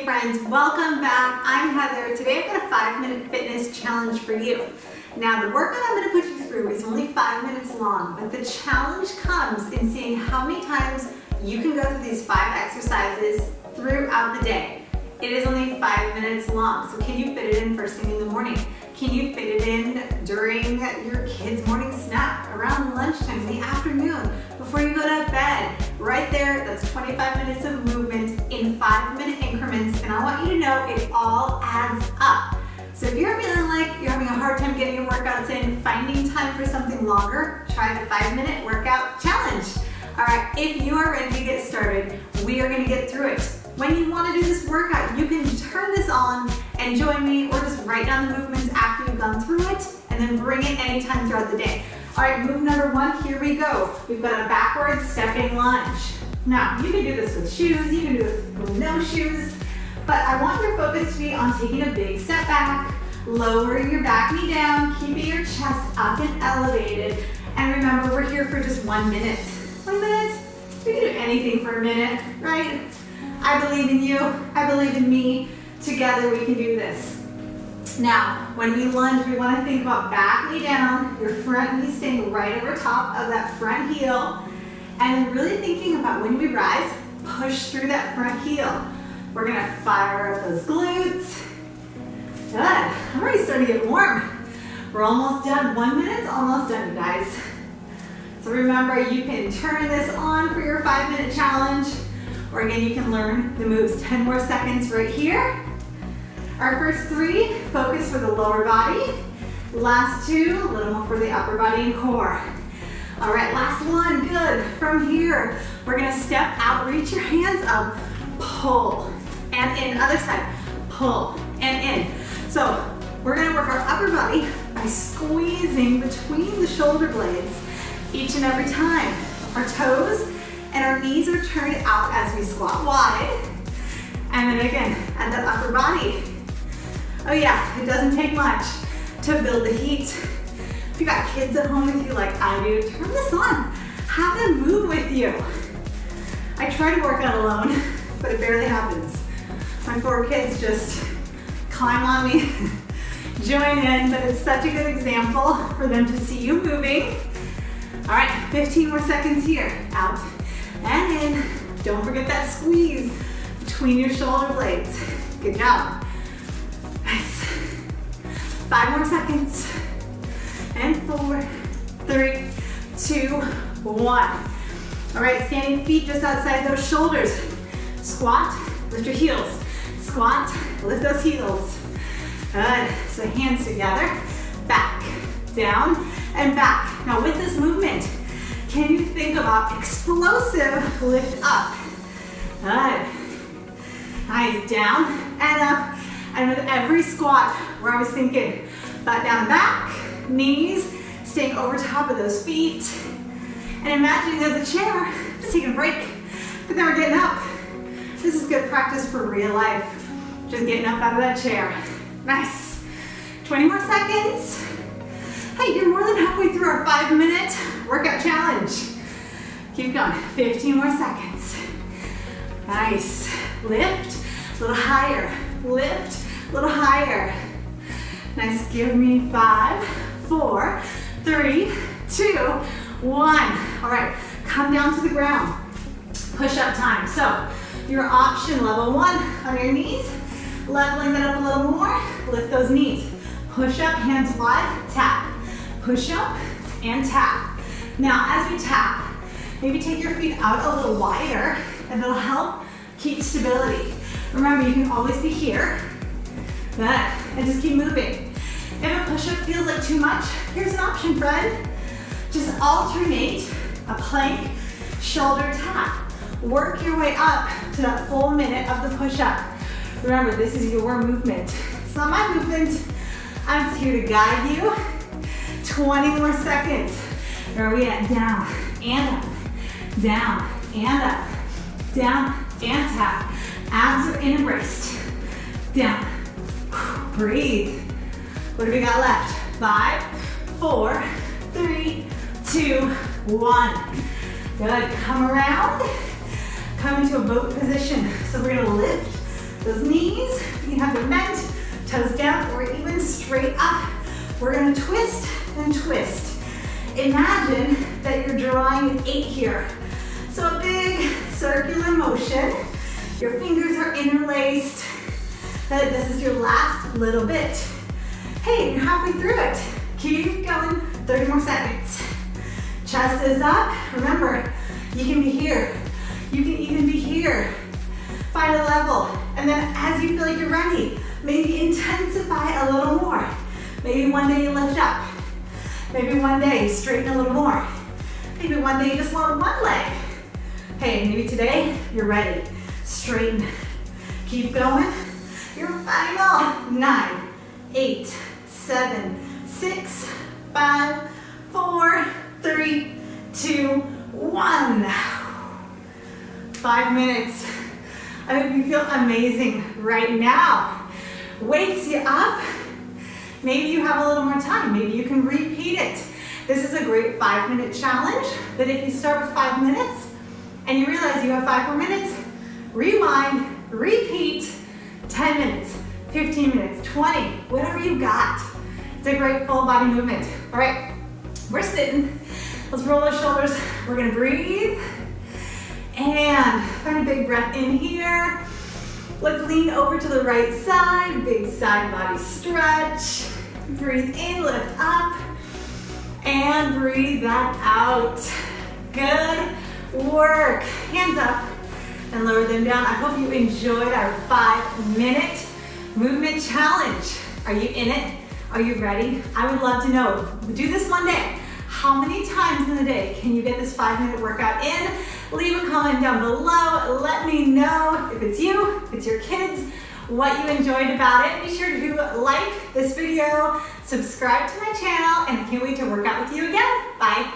friends, welcome back. I'm Heather. Today I've got a 5-minute fitness challenge for you. Now the workout I'm going to put you through is only 5 minutes long, but the challenge comes in seeing how many times you can go through these 5 exercises throughout the day. It is only 5 minutes long, so can you fit it in first thing in the morning? Can you fit it in during your kid's morning snack, around lunchtime, in the afternoon, before you go to bed? Right there, that's 25 minutes of movement in 5-minute increments, and I want you to know it all adds up. So if you're feeling like you're having a hard time getting your workouts in, finding time for something longer, try the 5-minute workout challenge. All right, if you are ready to get started, we are gonna get through it. When you want to do this workout, you can turn this on and join me, or just write down the movements after you've gone through it, and then bring it anytime throughout the day. All right, move number 1, here we go. We've got a backward stepping lunge. Now, you can do this with shoes, you can do it with no shoes, but I want your focus to be on taking a big step back, lowering your back knee down, keeping your chest up and elevated, and remember, we're here for just 1 minute. 1 minute? We can do anything for a minute, right? I believe in you, I believe in me. Together we can do this. Now, when we lunge, we want to think about back knee down, your front knee staying right over top of that front heel, and then really thinking about when we rise, push through that front heel. We're going to fire up those glutes. Good. I'm already starting to get warm. We're almost done. 1 minute's almost done, you guys. So remember, you can turn this on for your 5-minute challenge. Or again, you can learn the moves. 10 more seconds right here. Our first 3, focus for the lower body. Last 2, a little more for the upper body and core. All right, last 1, good. From here, we're gonna step out, reach your hands up, pull, and in. Other side, pull, and in. So we're gonna work our upper body by squeezing between the shoulder blades each and every time. Our toes and our knees are turned out as we squat wide. And then again, at the upper body. Oh yeah, it doesn't take much to build the heat. If you got kids at home with you like I do, turn this on. Have them move with you. I try to work out alone, but it barely happens. My 4 kids just climb on me, join in, but it's such a good example for them to see you moving. All right, 15 more seconds here. Out and in. Don't forget that squeeze between your shoulder blades. Good job. Nice. 5 more seconds. And 4, 3, 2, 1. All right, standing feet just outside those shoulders. Squat, lift your heels. Squat, lift those heels. Good. So hands together, back, down, and back. Now with this movement, can you think about explosive lift up? Good. Nice, down and up. And with every squat, we're always thinking butt down and back, knees staying over top of those feet. And imagining there's a chair, just taking a break, but then we're getting up. This is good practice for real life. Just getting up out of that chair. Nice. 20 more seconds. Hey, you're more than halfway through our 5-minute workout challenge. Keep going, 15 more seconds. Nice. Lift, a little higher. Lift, a little higher. Nice, give me 5, 4, 3, 2, 1. All right, come down to the ground. Push-up time. So, your option, level 1 on your knees. Leveling that up a little more, lift those knees. Push up, hands wide, tap. Push up and tap. Now as we tap, maybe take your feet out a little wider, and it'll help keep stability. Remember, you can always be here, and just keep moving. If a push-up feels like too much, here's an option, friend. Just alternate a plank, shoulder tap. Work your way up to that full minute of the push-up. Remember, this is your movement. It's not my movement. I'm just here to guide you. 20 more seconds. Where are we at? Down and up. Down and up. Down and tap. Abs are in and braced. Down. Breathe. What do we got left? 5, 4, 3, 2, 1. Good. Come around. Come into a boat position. So we're gonna lift Those knees, you can have them bent, toes down, or even straight up. We're gonna twist and twist. Imagine that you're drawing an 8 here. So a big circular motion. Your fingers are interlaced. This is your last little bit. Hey, you're halfway through it. Keep going, 30 more seconds. Chest is up. Remember, you can be here. You can even be here. Find a level. And then as you feel like you're ready, maybe intensify a little more. Maybe one day you lift up. Maybe one day you straighten a little more. Maybe one day you just want one leg. Hey, maybe today you're ready. Straighten. Keep going. Your final 9, 8, 7, 6, 5, 4, 3, 2, 1. 5 minutes. I hope you feel amazing right now. Wakes you up. Maybe you have a little more time. Maybe you can repeat it. This is a great 5-minute challenge that if you start with 5 minutes and you realize you have 5 more minutes, rewind, repeat, 10 minutes, 15 minutes, 20, whatever you got. It's a great full body movement. All right, we're sitting. Let's roll our shoulders. We're gonna breathe. And find a big breath in here. Let's lean over to the right side. Big side body stretch. Breathe in, lift up. And breathe that out. Good work. Hands up and lower them down. I hope you enjoyed our 5-minute movement challenge. Are you in it? Are you ready? I would love to know. Do this one day. How many times in the day can you get this 5-minute workout in? Leave a comment down below. Let me know if it's you, if it's your kids, what you enjoyed about it. Be sure to like this video, subscribe to my channel, and I can't wait to work out with you again. Bye.